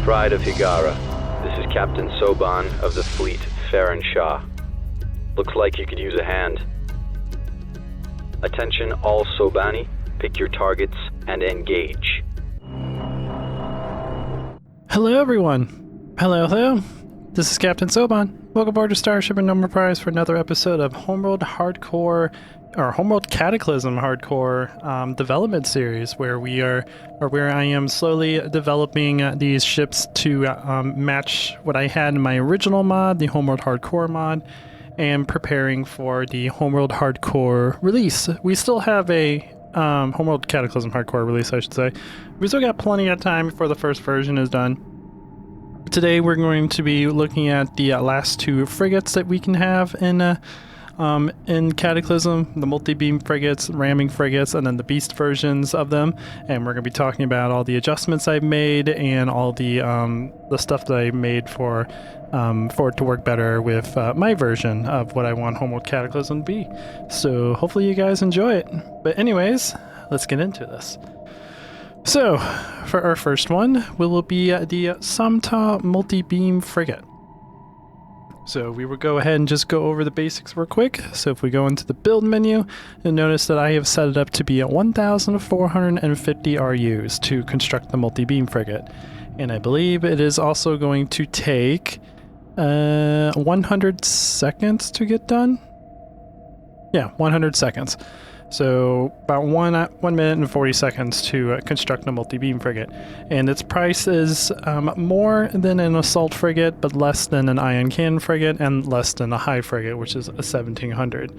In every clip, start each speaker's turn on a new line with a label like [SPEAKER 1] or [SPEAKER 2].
[SPEAKER 1] Pride of Higara. This is Captain Soban of the fleet, Farron Shah. Looks like you could use a hand. Attention all Sobani, pick your targets and engage.
[SPEAKER 2] Hello everyone. Hello. This is Captain Soban. Welcome aboard to Starship and Number Prize for another episode of Homeworld Hardcore, or Homeworld Cataclysm Hardcore development series, where I am slowly developing these ships to match what I had in my original mod, the Homeworld Hardcore mod, and preparing for the Homeworld Hardcore release. We still have a Homeworld Cataclysm Hardcore release, I should say. We still got plenty of time before the first version is done. Today we're going to be looking at the last two frigates that we can have in Cataclysm, the Multibeam frigates, ramming frigates, and then the Beast versions of them. And we're going to be talking about all the adjustments I've made and all the stuff that I made for it to work better with my version of what I want Homeworld Cataclysm to be. So hopefully you guys enjoy it. But anyways, let's get into this. So, for our first one, will be the Som-Taaw Multibeam frigate. So we will go ahead and just go over the basics real quick. So if we go into the build menu, you'll notice that I have set it up to be at 1,450 RUs to construct the Multibeam frigate. And I believe it is also going to take 100 seconds to get done. Yeah, 100 seconds. So about 1 minute and 40 seconds to construct a multi-beam frigate. And its price is more than an assault frigate, but less than an ion cannon frigate, and less than a high frigate, which is a 1700.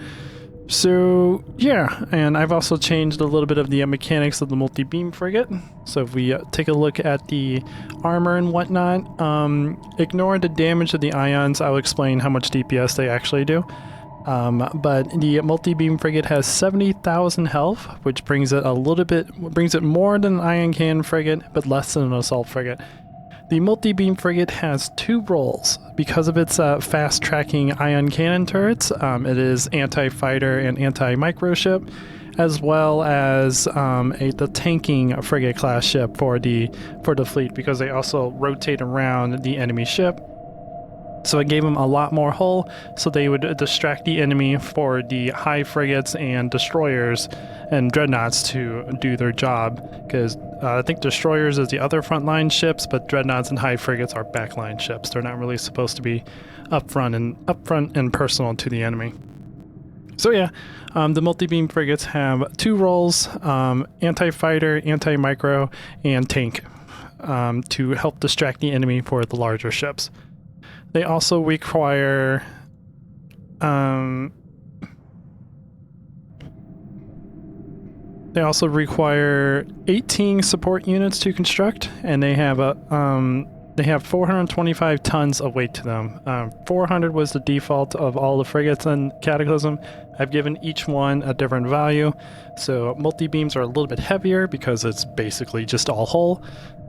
[SPEAKER 2] So yeah, and I've also changed a little bit of the mechanics of the multi-beam frigate. So if we take a look at the armor and whatnot, ignore the damage of the ions. I'll explain how much DPS they actually do. But the multi-beam frigate has 70,000 health, which brings it more than an ion cannon frigate, but less than an assault frigate. The multi-beam frigate has two roles. Because of its fast-tracking ion cannon turrets, it is anti-fighter and anti-micro ship, as well as the tanking frigate class ship for the fleet, because they also rotate around the enemy ship. So it gave them a lot more hull, so they would distract the enemy for the high frigates and destroyers and dreadnoughts to do their job. Because I think destroyers is the other frontline ships, but dreadnoughts and high frigates are backline ships. They're not really supposed to be up front and personal to the enemy. So yeah, the multi-beam frigates have two roles: anti-fighter, anti-micro, and tank, to help distract the enemy for the larger ships. They also require They also require 18 support units to construct, and they have 425 tons of weight to them. 400 was the default of all the frigates in Cataclysm. I've given each one a different value. So multi-beams are a little bit heavier because it's basically just all hull,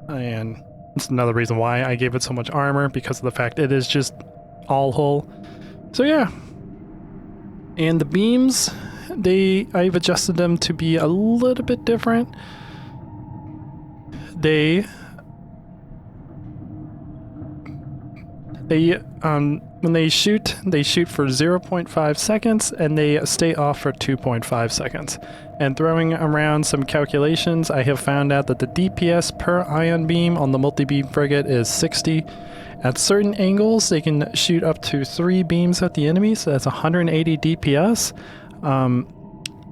[SPEAKER 2] and it's another reason why I gave it so much armor, because of the fact it is just all hull. So yeah. And the beams, I've adjusted them to be a little bit different. When they shoot for 0.5 seconds, and they stay off for 2.5 seconds. And throwing around some calculations, I have found out that the DPS per ion beam on the multi-beam frigate is 60. At certain angles, they can shoot up to 3 beams at the enemy, so that's 180 DPS.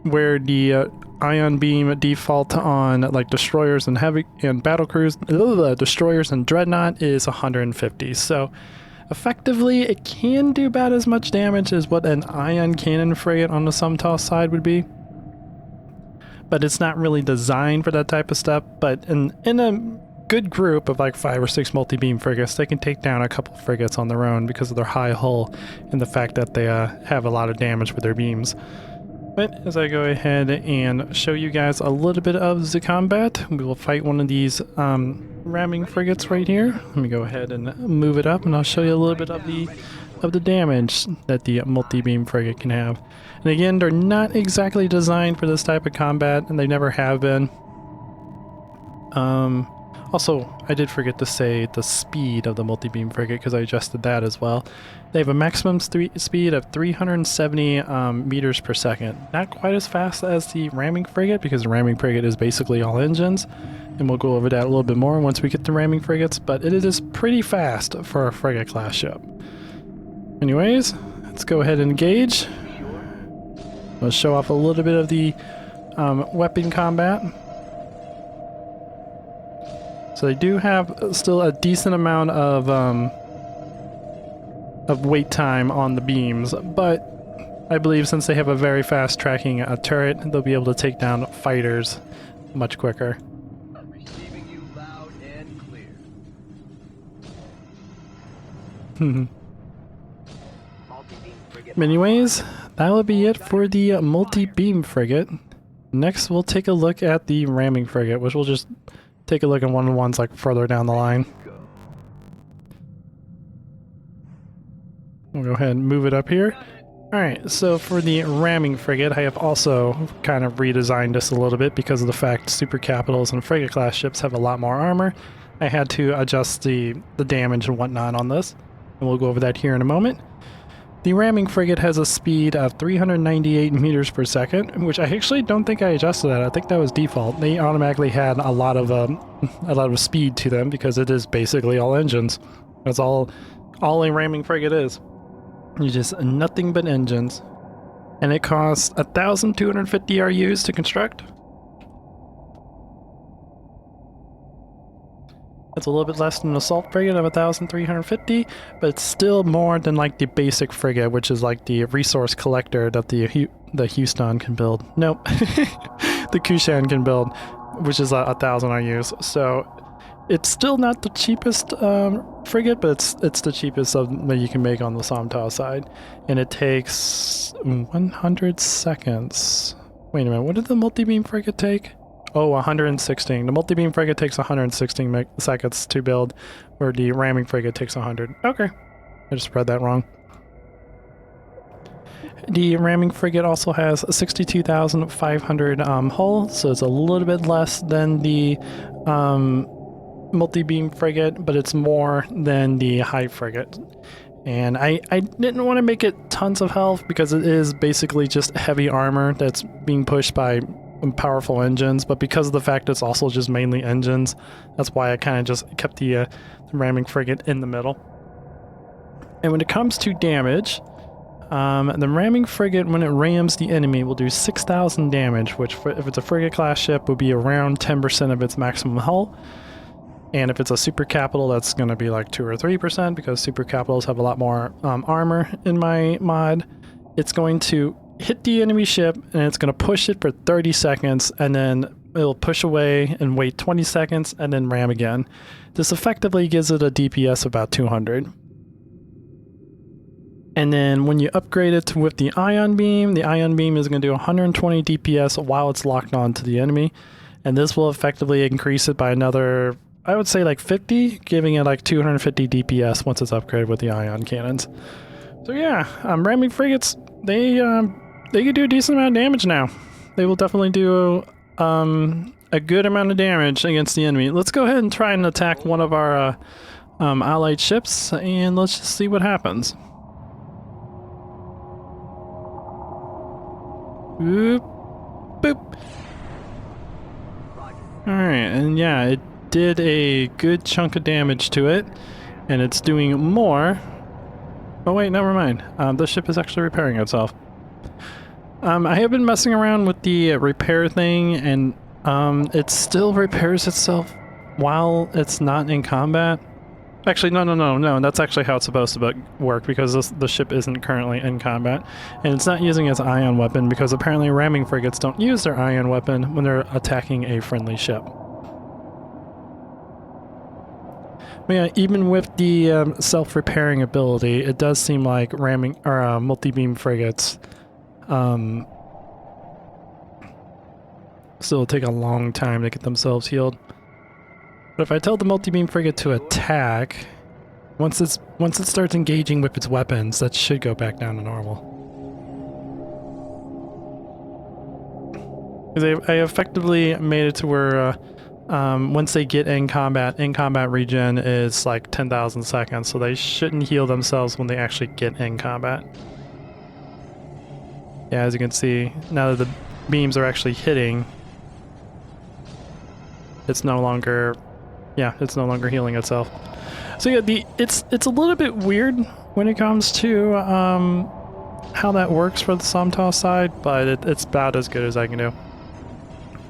[SPEAKER 2] Where the ion beam default on like destroyers and heavy and battle crews, destroyers and dreadnought is 150. So effectively, it can do about as much damage as what an ion cannon frigate on the Som-Taaw side would be. But it's not really designed for that type of stuff. But in a good group of like 5 or 6 multi-beam frigates, they can take down a couple frigates on their own because of their high hull and the fact that they have a lot of damage with their beams. But as I go ahead and show you guys a little bit of the combat, we will fight one of these ramming frigates right here. Let me go ahead and move it up, and I'll show you a little bit of the damage that the multi-beam frigate can have. And again, they're not exactly designed for this type of combat, and they never have been. Also, I did forget to say the speed of the multi-beam frigate because I adjusted that as well. They have a maximum speed of 370 meters per second. Not quite as fast as the ramming frigate because the ramming frigate is basically all engines. And we'll go over that a little bit more once we get to ramming frigates, but it is pretty fast for a frigate class ship. Anyways, let's go ahead and engage. We'll show off a little bit of the weapon combat. So they do have still a decent amount of wait time on the beams, but I believe since they have a very fast tracking turret, they'll be able to take down fighters much quicker.
[SPEAKER 3] Receiving you loud and clear.
[SPEAKER 2] Anyways, that will be it for the multi-beam frigate. Next, we'll take a look at the ramming frigate, which we'll just take a look at one of the ones like further down the line. We'll go ahead and move it up here. Alright, so for the ramming frigate, I have also kind of redesigned this a little bit because of the fact super capitals and frigate class ships have a lot more armor. I had to adjust the damage and whatnot on this, and we'll go over that here in a moment. The ramming frigate has a speed of 398 meters per second, which I actually don't think I adjusted that. I think that was default. They automatically had a lot of speed to them because it is basically all engines. That's all a ramming frigate is. It's just nothing but engines. And it costs 1,250 RUs to construct. It's a little bit less than an assault frigate of 1,350, but it's still more than like the basic frigate, which is like the resource collector that the Houston can build. Nope, the Kushan can build, which is 1,000 RUs. So it's still not the cheapest frigate, but it's the cheapest that you can make on the Som-Taaw side, and it takes 100 seconds. Wait a minute, what did the multi-beam frigate take? Oh, 116. The multi-beam frigate takes 116 seconds to build, where the ramming frigate takes 100. Okay, I just read that wrong. The ramming frigate also has a 62,500 hull, so it's a little bit less than the multi-beam frigate, but it's more than the high frigate. And I didn't want to make it tons of health because it is basically just heavy armor that's being pushed by powerful engines, but because of the fact it's also just mainly engines, that's why I kind of just kept the ramming frigate in the middle. And when it comes to damage, the ramming frigate, when it rams the enemy, will do 6,000 damage, which if it's a frigate class ship would be around 10% of its maximum hull. And if it's a super capital, that's going to be like 2 or 3% because super capitals have a lot more armor in my mod. It's going to hit the enemy ship and it's going to push it for 30 seconds and then it'll push away and wait 20 seconds and then ram again. This effectively gives it a DPS of about 200. And then when you upgrade it with the ion beam is going to do 120 DPS while it's locked on to the enemy, and this will effectively increase it by another, I would say like 50, giving it like 250 DPS once it's upgraded with the ion cannons. So yeah, ramming frigates, they can do a decent amount of damage now. They will definitely do a good amount of damage against the enemy. Let's go ahead and try and attack one of our allied ships, and let's just see what happens. Boop, boop. Alright, and yeah, it did a good chunk of damage to it, and it's doing more. Oh wait, never mind. The ship is actually repairing itself. I have been messing around with the repair thing, and it still repairs itself while it's not in combat. Actually, no, that's actually how it's supposed to work, because the ship isn't currently in combat, and it's not using its ion weapon, because apparently ramming frigates don't use their ion weapon when they're attacking a friendly ship. But yeah, even with the self-repairing ability, it does seem like ramming or multi-beam frigates still take a long time to get themselves healed. But if I tell the multi-beam frigate to attack, once it starts engaging with its weapons, that should go back down to normal. I effectively made it to where once they get in combat regen is like 10,000 seconds, so they shouldn't heal themselves when they actually get in combat. Yeah, as you can see, now that the beams are actually hitting, it's no longer healing itself. So yeah, it's a little bit weird when it comes to how that works for the Som-Taaw side, but it's about as good as I can do.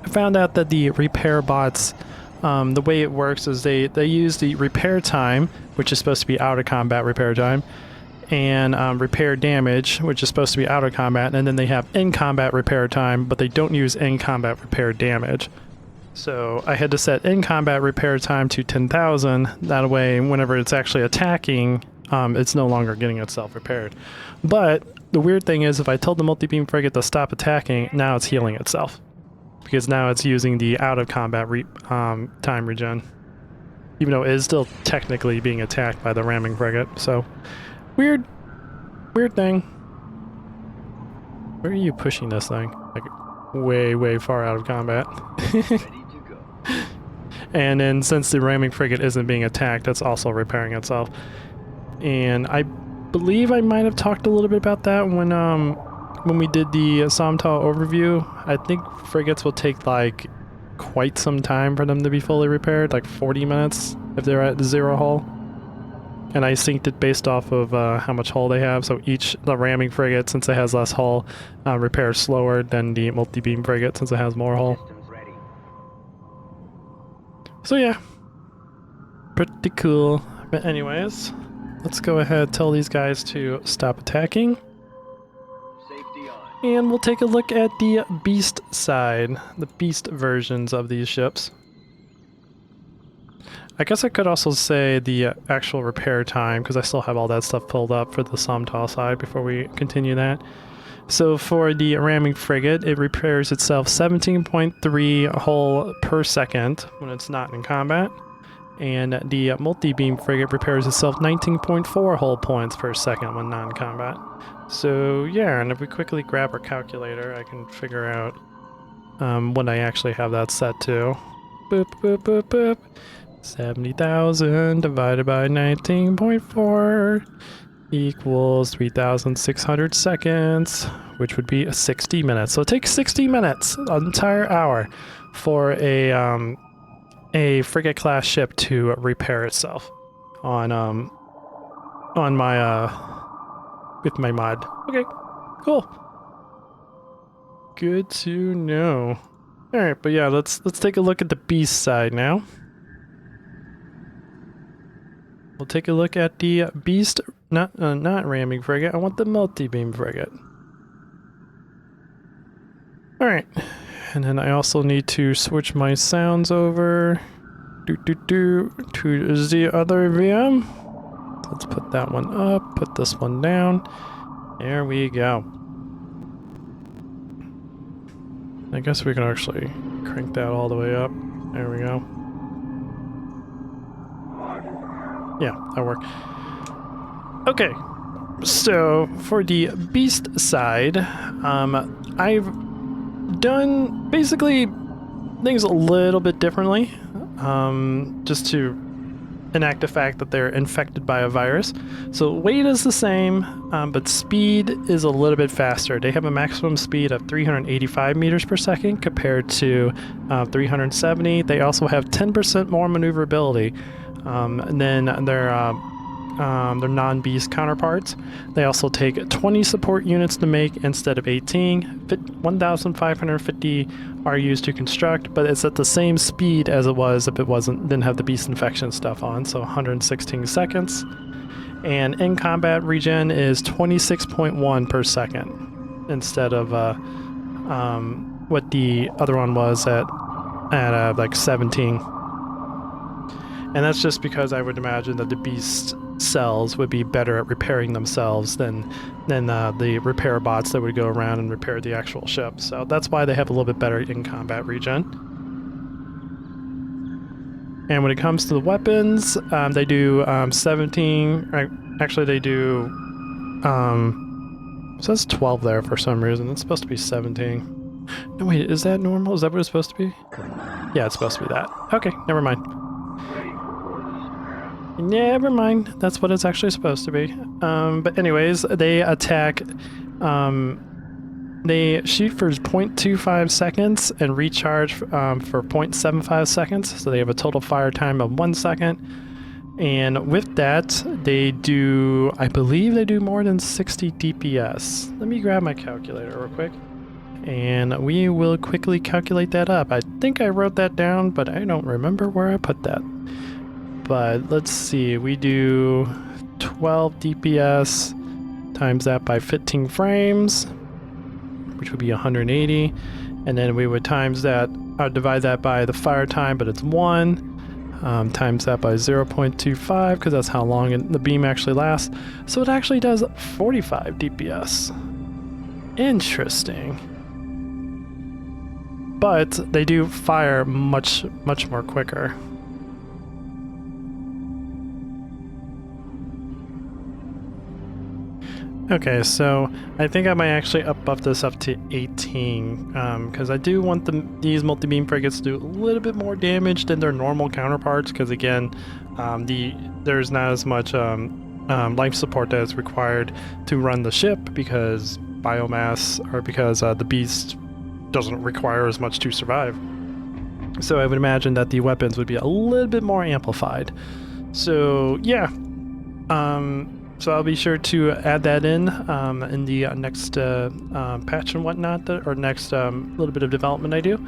[SPEAKER 2] I found out that the repair bots, the way it works is they use the repair time, which is supposed to be out of combat repair time, and repair damage, which is supposed to be out of combat, and then they have in combat repair time, but they don't use in combat repair damage. So I had to set in combat repair time to 10,000. That way, whenever it's actually attacking, it's no longer getting itself repaired. But the weird thing is, if I told the Multibeam Frigate to stop attacking, now it's healing itself, because now it's using the out of combat time regen, even though it is still technically being attacked by the ramming frigate. So weird thing. Where are you pushing this thing? Like way far out of combat.
[SPEAKER 3] Ready to go.
[SPEAKER 2] And then since the ramming frigate isn't being attacked, it's also repairing itself. And I believe I might have talked a little bit about that when we did the Som-Taaw overview. I think frigates will take like quite some time for them to be fully repaired, like 40 minutes if they're at 0 hull. And I synced it based off of how much hull they have. So the ramming frigate, since it has less hull, repairs slower than the multi-beam frigate since it has more hull.
[SPEAKER 3] Systems ready.
[SPEAKER 2] So yeah, pretty cool. But anyways, let's go ahead, tell these guys to stop attacking.
[SPEAKER 3] Safety on.
[SPEAKER 2] And we'll take a look at the Beast side, the Beast versions of these ships. I guess I could also say the actual repair time, because I still have all that stuff pulled up for the Som-Taaw side before we continue that. So for the ramming frigate, it repairs itself 17.3 hull per second when it's not in combat. And the multi-beam frigate repairs itself 19.4 hull points per second when not in combat. So yeah, and if we quickly grab our calculator, I can figure out what I actually have that set to. Boop, boop, boop, boop. 70,000 divided by 19.4 equals 3,600 seconds, which would be 60 minutes. So it takes 60 minutes, an entire hour, for a frigate class ship to repair itself on my with my mod. Okay, cool. Good to know. All right, but yeah, let's take a look at the Beast side now. We'll take a look at the Beast, not ramming frigate. I want the multi-beam frigate. All right, and then I also need to switch my sounds over to the other VM. Let's put that one up, put this one down. There we go. I guess we can actually crank that all the way up. There we go. Yeah, that worked. Okay, so for the Beast side, I've done basically things a little bit differently, just to enact the fact that they're infected by a virus. So weight is the same, but speed is a little bit faster. They have a maximum speed of 385 meters per second compared to 370. They also have 10% more maneuverability than their non-beast counterparts. They also take 20 support units to make instead of 18. 1,550 are used to construct, but it's at the same speed as it was if it didn't have the beast infection stuff on, so 116 seconds. And in combat regen is 26.1 per second instead of what the other one was at like 17. And that's just because I would imagine that the beast cells would be better at repairing themselves than the repair bots that would go around and repair the actual ship. So that's why they have a little bit better in combat regen. And when it comes to the weapons, they do 17. Actually, they do. It says 12 there for some reason. It's supposed to be 17. No, wait, is that normal? Is that what it's supposed to be? Yeah, it's supposed to be that. Okay, never mind. Never mind. That's what it's actually supposed to be. But anyways, they attack. They shoot for 0.25 seconds and recharge for 0.75 seconds. So they have a total fire time of 1 second. And with that, they do, I believe they do more than 60 DPS. Let me grab my calculator real quick. And we will quickly calculate that up. I think I wrote that down, but I don't remember where I put that. But let's see, we do 12 DPS times that by 15 frames, which would be 180. And then we would times that, divide that by the fire time, but it's 1. Times that by 0.25, because that's how long the beam actually lasts. So it actually does 45 DPS. Interesting. But they do fire much more quicker. Okay, so I think I might actually buff this up to 18, because I do want these multi-beam frigates to do a little bit more damage than their normal counterparts, because again, there's not as much life support that is required to run the ship, because biomass, or because the beast doesn't require as much to survive. So I would imagine that the weapons would be a little bit more amplified. So yeah, so I'll be sure to add that in the next patch and whatnot, or next little bit of development I do.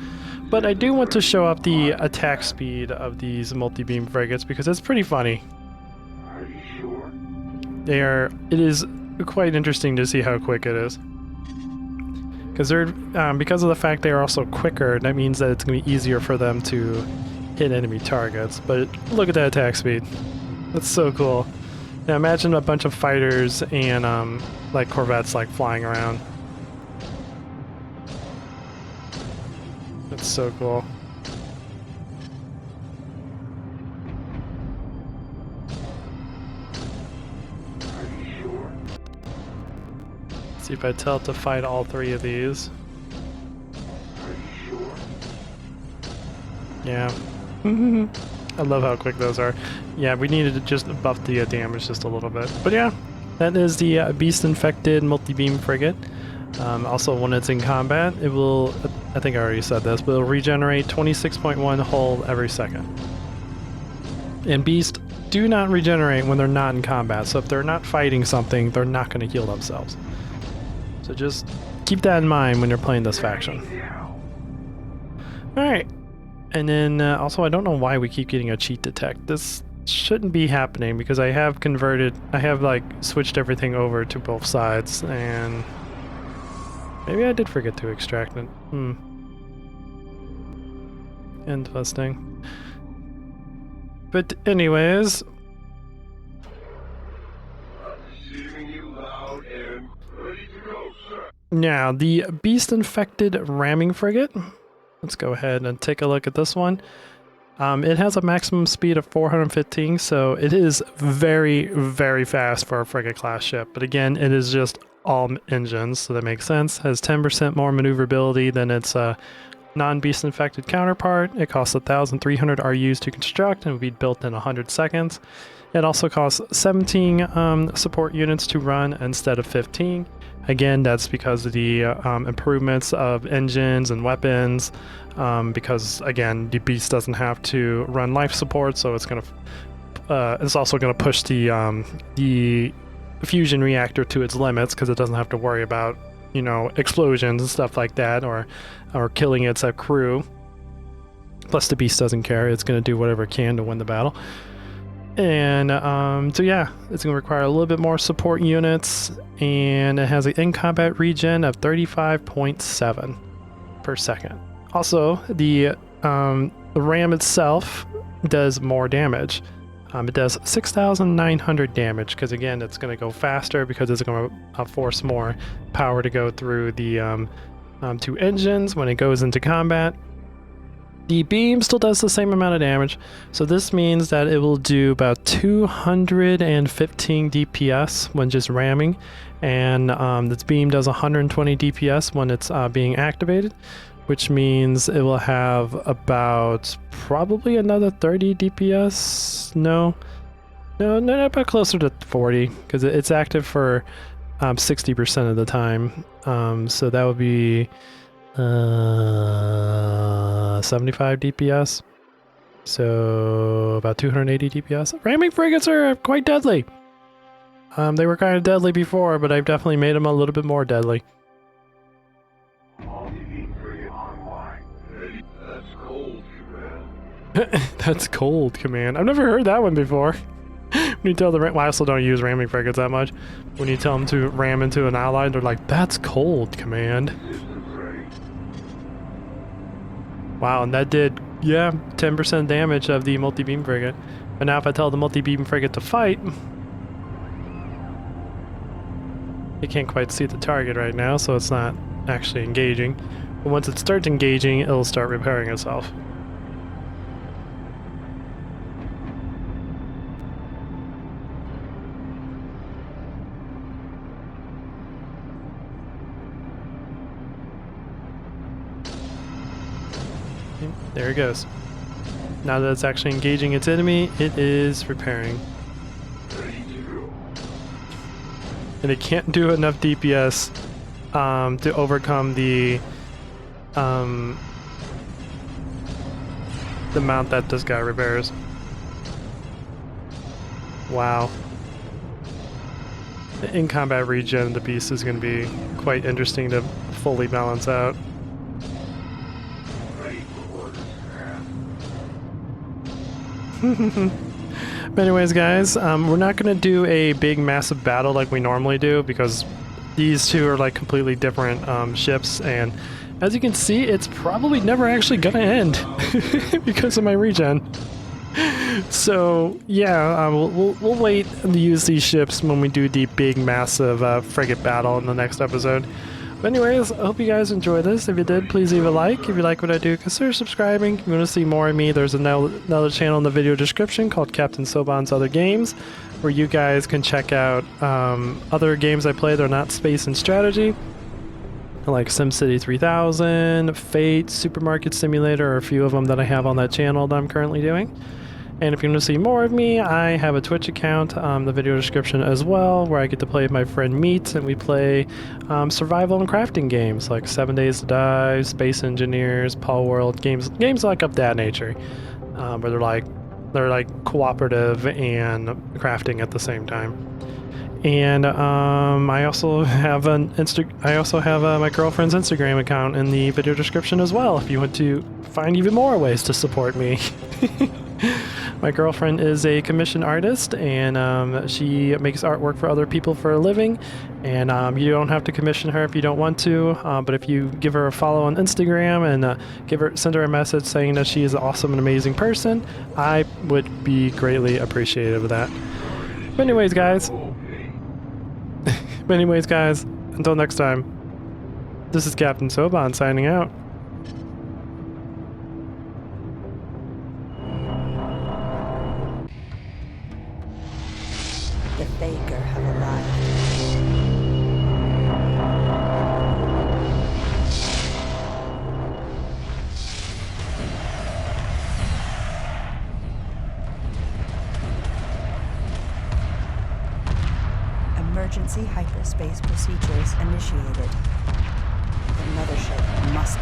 [SPEAKER 2] But I do want to show off the attack speed of these multi-beam frigates, because it's pretty funny.
[SPEAKER 3] Are you sure?
[SPEAKER 2] It is quite interesting to see how quick it is. Because because of the fact they are also quicker, that means that it's going to be easier for them to hit enemy targets. But look at that attack speed. That's so cool. Now imagine a bunch of fighters and like corvettes like flying around. That's so cool.
[SPEAKER 3] Are you sure?
[SPEAKER 2] Let's see if I tell it to fight all 3 of these.
[SPEAKER 3] Are you sure?
[SPEAKER 2] Yeah. I love how quick those are. Yeah, we needed to just buff the damage just a little bit. But yeah, that is the beast-infected multi-beam frigate. Also, when it's in combat, it will, I think I already said this, but it'll regenerate 26.1 hull every second. And beasts do not regenerate when they're not in combat, so if they're not fighting something, they're not going to heal themselves. So just keep that in mind when you're playing this faction. Alright. And then also, I don't know why we keep getting a cheat detect. This shouldn't be happening, because I have like switched everything over to both sides, and maybe I did forget to extract it. Interesting. But anyways,
[SPEAKER 3] Receiving you loud and ready to go, sir.
[SPEAKER 2] now the beast-infected ramming frigate. Let's go ahead and take a look at this one. It has a maximum speed of 415, so it is very, very fast for a frigate class ship. But again, it is just all engines, so that makes sense. Has 10% more maneuverability than its non-beast infected counterpart. It costs 1,300 RUs to construct and will be built in 100 seconds. It also costs 17 support units to run instead of 15. Again, that's because of the improvements of engines and weapons, because again, the beast doesn't have to run life support, so it's also gonna push the fusion reactor to its limits, because it doesn't have to worry about, you know, explosions and stuff like that, or killing its crew. Plus, the beast doesn't care; it's gonna do whatever it can to win the battle. And so yeah, it's going to require a little bit more support units, and it has an in-combat regen of 35.7 per second. Also, the ram itself does more damage. It does 6,900 damage, because again, it's going to go faster, because it's going to force more power to go through the 2 engines when it goes into combat. The beam still does the same amount of damage, so this means that it will do about 215 DPS when just ramming, and this beam does 120 DPS when it's being activated. which means it will have about probably another 30 DPS. No, about closer to 40 because it's active for 60% of the time. So that would be 75 DPS. So about 280 DPS. Ramming frigates are quite deadly. They were kind of deadly before, but I've definitely made them a little bit more deadly.
[SPEAKER 3] Multibeam frigate online. Ready? That's cold, command.
[SPEAKER 2] That's cold, command. I've never heard that one before. When you tell the well, I also don't use ramming frigates that much. When you tell them to ram into an ally, they're like, "That's cold, command."
[SPEAKER 3] Systems ready.
[SPEAKER 2] Wow, and that did 10% damage of the multi-beam frigate. But now if I tell the multi-beam frigate to fight, it can't quite see the target right now, so it's not actually engaging. But once it starts engaging, it'll start repairing itself. There it goes. Now that it's actually engaging its enemy, it is repairing.
[SPEAKER 3] Ready to go.
[SPEAKER 2] And it can't do enough DPS to overcome the amount that this guy repairs. Wow. The in-combat regen of the beast is going to be quite interesting to fully balance out.
[SPEAKER 3] Ready for orders,
[SPEAKER 2] But anyways, guys, we're not going to do a big massive battle like we normally do because these two are like completely different ships, and as you can see, it's probably never actually going to end because of my regen. So yeah, we'll wait to use these ships when we do the big massive frigate battle in the next episode. But anyways, I hope you guys enjoyed this. If you did, please leave a like. If you like what I do, consider subscribing. If you want to see more of me, there's another channel in the video description called Captain Soban's Other Games, where you guys can check out other games I play that are not space and strategy, like SimCity 3000, Fate, Supermarket Simulator, or a few of them that I have on that channel that I'm currently doing. And if you want to see more of me, I have a Twitch account in the video description as well, where I get to play with my friend Meat, and we play survival and crafting games like 7 Days to Die, Space Engineers, Paul World, games like of that nature, where they're like cooperative and crafting at the same time. And I also have my girlfriend's Instagram account in the video description as well, if you want to find even more ways to support me. My girlfriend is a commissioned artist, and she makes artwork for other people for a living, and you don't have to commission her if you don't want to, but if you give her a follow on Instagram and send her a message saying that she is an awesome and amazing person, I would be greatly appreciative of that. But anyways, guys, until next time, this is Captain Soban signing out.
[SPEAKER 4] The Faker have arrived. Emergency hyperspace procedures initiated. The mothership must